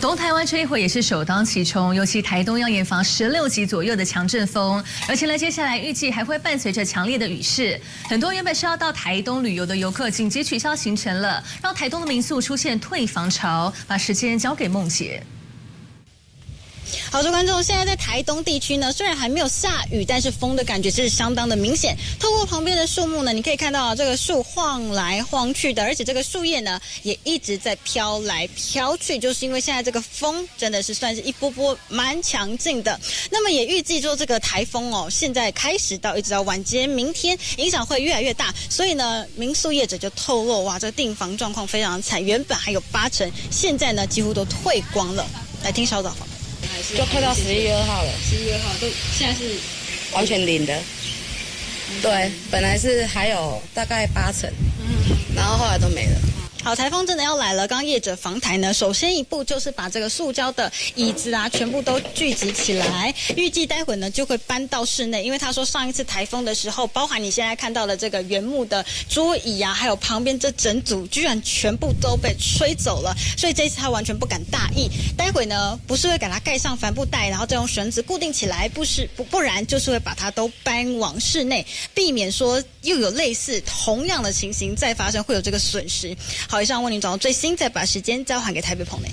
东台湾这一回也是首当其冲，尤其台东要严防16级左右的强阵风，而且呢，接下来预计还会伴随着强烈的雨势。很多原本是要到台东旅游的游客紧急取消行程了，让台东的民宿出现退房潮。把时间交给梦姐。好，各位观众，现在在台东地区呢，虽然还没有下雨，但是风的感觉是相当的明显。透过旁边的树木呢，你可以看到这个树晃来晃去的，而且这个树叶呢也一直在飘来飘去，就是因为现在这个风真的是算是一波波蛮强劲的。那么也预计说这个台风哦，现在开始到一直到晚间明天，影响会越来越大。所以呢，民宿业者就透露，哇，这个订房状况非常惨，原本还有80%，现在呢几乎都退光了。来听稍早访。就退到11月2号了。11月2号都现在是完全零的。对，本来是还有大概80%，然后后来都没了。好，台风真的要来了。刚刚业者访台呢，首先一步就是把这个塑胶的椅子啊，全部都聚集起来。预计待会呢就会搬到室内，因为他说上一次台风的时候，包含你现在看到的这个原木的桌椅啊，还有旁边这整组，居然全部都被吹走了。所以这一次他完全不敢大意。待会呢，不是会给它盖上帆布袋，然后再用绳子固定起来，不然就是会把它都搬往室内，避免说又有类似同样的情形再发生，会有这个损失。好，以上为您找到最新，再把时间交还给台北棚内。